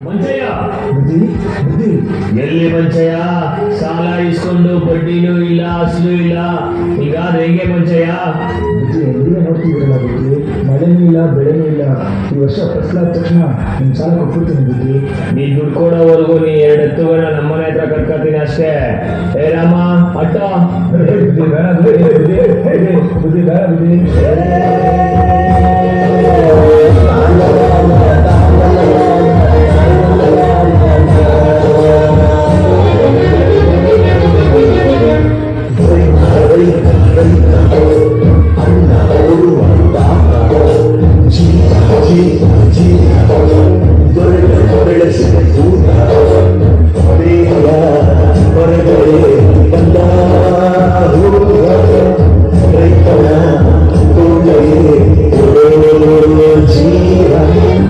ಮಂಚಯ್ಯ ಎಲ್ಲಿ ಮಂಚಯ್ಯ? ಸಾಲ ಇಸ್ಕೊಂಡು ಬಡ್ಡಿನೂ ಇಲ್ಲ, ಅಸಲು ಇಲ್ಲ. ಹಿಂಗಾದ್ರೆ ಹೆಂಗೆ ಮಂಚಯ್ಯ? ಎಲ್ಲಿಗೆ ನೋಡ್ತಿದ್ದೀರಲ್ಲ ಬುದ್ಧಿ, ಮಳೆನೂ ಇಲ್ಲ ಬೆಳೆನೂ ಇಲ್ಲ. ಈ ವರ್ಷ ಫಸಲಾದ ತಕ್ಷಣ ನಿಮ್ ಸಾಲ ಕೊಟ್ಬಿಡ್ತೀನಿ ಬುದ್ಧಿ. ನೀ ದುಡ್ಡು ಕೊಡೋವರೆಗೂ ನೀ 2 ಎತ್ತುಗಳನ್ನ ನಮ್ಮನೆ ಹತ್ರ ಕಟ್ಕೊತೀನಿ ಅಷ್ಟೇ. ಏ ರಾಮ ಅಟ್ಟ ಬುದ್ಧಿ ಬೇಡ ಬುದ್ಧಿ ಬೇಡ ಬುದ್ಧಿ.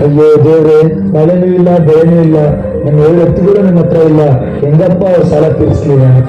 ಅಯ್ಯೋ ದೇವ್ರೆ, ಮಳೆನೂ ಇಲ್ಲ ಬೆಳೆನೂ ಇಲ್ಲ, ನನ್ನ 2 ಎತ್ತು ಕೂಡ ನನ್ನ ಹತ್ರ ಇಲ್ಲ. ಹೆಂಗಪ್ಪ ಅವ್ರ ಸಾಲ ತೀರಿಸ್ಲಿ ನಾನು?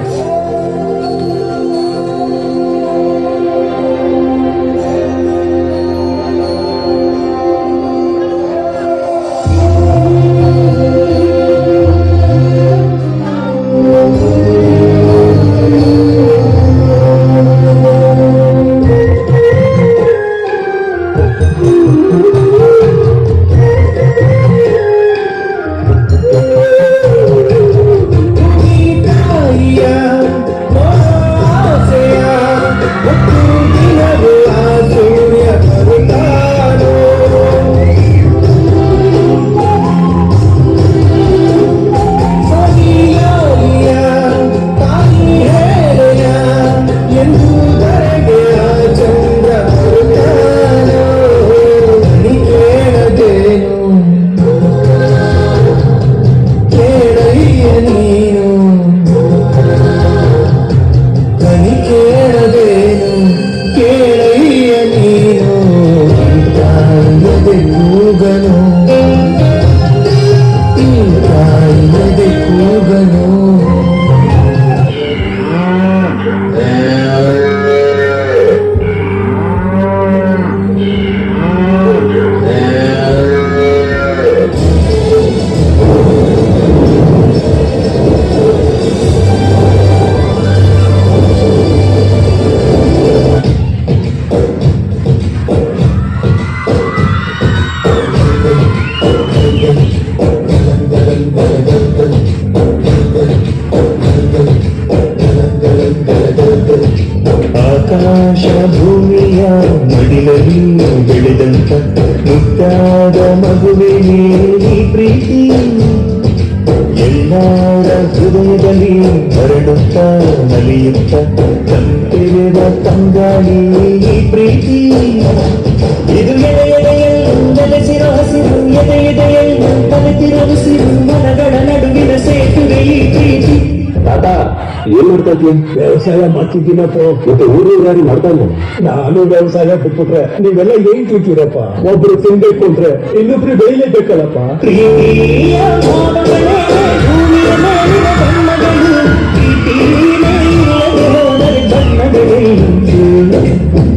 ಆಕಾಶ ಭೂಮಿಯ ಮಡಿಲಲ್ಲಿ ಬೆಳೆದಂತ ಮುದ್ದಾದ ಮಗುವೆ ಈ ಪ್ರೀತಿ ಎಲ್ಲರ ಹೃದಯದಲ್ಲಿ ಹರಡುತ್ತ ನಲಿಯುತ್ತ ತಂಪೆರೆದ ತಂಗಾಳಿ ಈ ಪ್ರೀತಿ. ಇದು ಎದೆಯೆದೆಯಲ್ಲೂ ನೆಲೆಸಿರೋ ಹಸಿರು, ಎದೆಯೆದೆಯಲ್ಲೂ ಕಲಿತಿರೋ ಉಸಿರು, ಮನಗಳ ನಡುವಿನ ಸೇತುವೆ ಈ ಪ್ರೀತಿ. ತಾತ ಏನ್ ಮಾಡ್ತಾ ಇದ್ವಿ? ವ್ಯವಸಾಯ ಮಾಡ್ತಿದ್ದೀನಪ್ಪ. ಮತ್ತೆ ಊರೂರಾರಿ ಮಾಡ್ತಾ ಇಲ್ಲ. ನಾನು ವ್ಯವಸಾಯ ಬಿಟ್ಬಿಟ್ರೆ ನೀವೆಲ್ಲ ಏನ್ ತಿಂತೀರಪ್ಪ? ಒಬ್ರು ತಿನ್ಬೇಕು ಅಂದ್ರೆ ಇನ್ನೊಬ್ರು ಬೆಳಿಲೇಬೇಕಲ್ಲಪ್ಪ. ಪ್ರೀತಿಯ ಭಾವಗಳೇ ಭೂಮಿಯ ಮೇಲಿನ ಬಣ್ಣಗಳು, ಪ್ರೀತಿನೇ ಇಲ್ಲದೆ ಹೋದರೆ ಬಣ್ಣಗಳೇನು?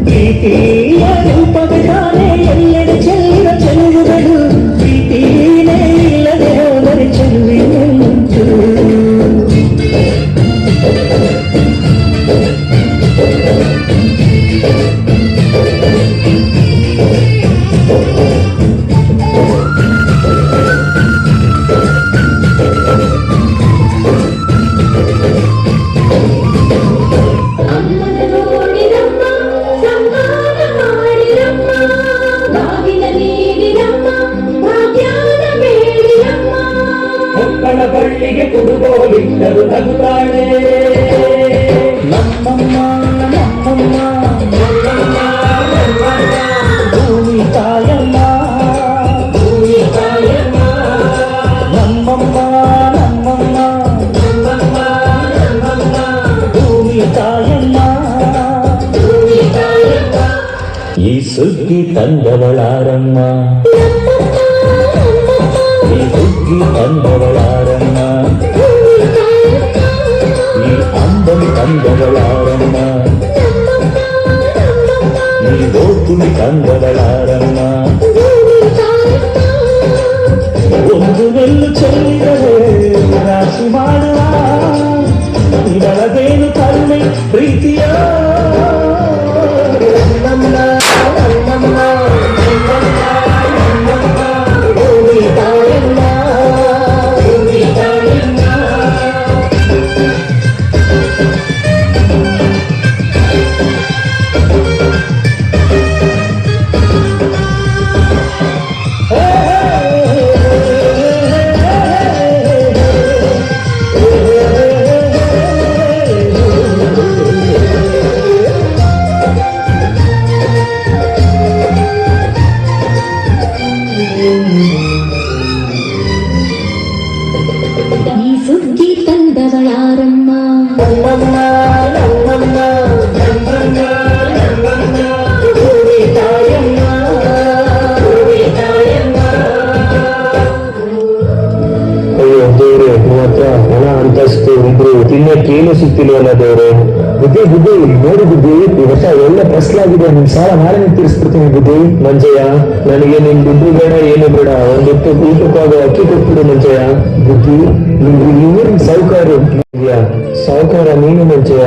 ಪ್ರೀತಿಯ ರೂಪವೇ ತಾನೇ ಎಲ್ಲೆಡೆ ಚೆಲ್ಲಿದ ಚೆಲುವುಗಳು, ಪ್ರೀತಿನೇ ಇಲ್ಲದೆ ಹೋದರೆ ಚೆಲುವೆಯುಂಟು. ಮಕ್ಕಳ ಬಳ್ಳಿಗೆ ಕುಡುಗೋಲಿಟ್ಟರು ನಗುತ್ತಾಳೆ ನಮ್ಮಮ್ಮ ನಮ್ಮಮ್ಮ ನಮ್ಮಮ್ಮ ನಮ್ಮಮ್ಮ, ಭೂಮಿ ತಾಯಮ್ಮ ಭೂಮಿ ತಾಯಮ್ಮ, ನಮ್ಮಮ್ಮ ನಮ್ಮಮ್ಮ ನಮ್ಮಮ್ಮ ನಮ್ಮಮ್ಮ, ಭೂಮಿ ತಾಯಮ್ಮ ಭೂಮಿ ತಾಯಮ್ಮ. ಈ ಸುದ್ದಿ ತಂದವಳಾರಮ್ಮ, ಈ ಸುದ್ದಿ ತಂದವಳಾರಮ್ಮ, ಈ ಅಂಬಲಿ ತಂದವಳಾರಮ್ಮ, ಈ ಗೋಕುಲಿ ತಂದವಳಾರಮ್ಮ, ಒಂದು ನೆಲ್ಲು ಚೆಲ್ಲಿದರೆ ರಾಶಿ ಮಾಡುವ ಇವಳದೇನು ಕರುಣೆ ಪ್ರೀತಿಯ ನನ್ನಮ್ಮ ನನ್ನಮ್ಮ ಭೂಮಿ ತಾಯಮ್ಮ ಭೂಮಿ ತಾಯಮ್ಮ ಈ ಸುಗ್ಗಿ ತಂದವಳಾರಮ್ಮ ನಮ್ಮಮ್ಮ ನಮ್ಮಮ್ಮ ನಮ್ಮಮ್ಮ ನಮ್ಮಮ್ಮ ಭೂಮಿ ತಾಯಮ್ಮ ಭೂಮಿ ತಾಯಮ್ಮ ಅಯ್ಯೋ ದೇವ್ರೆ ನಿಮ್ಮ ಹತ್ರ ಹಣ ಅಂತಸ್ತು ಇದ್ರು ತಿನ್ನಕ್ಕೇನು ಸಿಕ್ತಿಲ್ವಲ್ಲ ದೇವ್ರೆ. ಬುದ್ಧಿ ಬುದ್ಧಿ ನೋಡು ಬುದ್ಧಿ, ಈ ವರ್ಷ ಒಳ್ಳೆ ಫಸಲಾಗಿದೆ. ನಿಮ್ ಸಾಲ ನಾಳೆ ತೀರಿಸ್ಬಿಡ್ತೀನಿ ಬುದ್ಧಿ. ಮಂಜಯ್ಯ, ನನಗೆ ನಿನ್ ದುಡ್ಡು ಬೇಡ ಏನು ಬೇಡ, ಒಂದೊತ್ತು ಊಟಕ್ಕಾಗ ಅಕ್ಕಿ ಕೊಟ್ಬಿಡು ಮಂಜಯ್ಯ. ಬುದ್ಧಿ ನೀವು ಈ ಊರಿನ ಸಾಹುಕಾರರು. ಸಾವುಕಾರ ನೀನು ಮಂಜಯ್ಯ.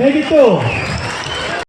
ಹೇಗಿತ್ತು?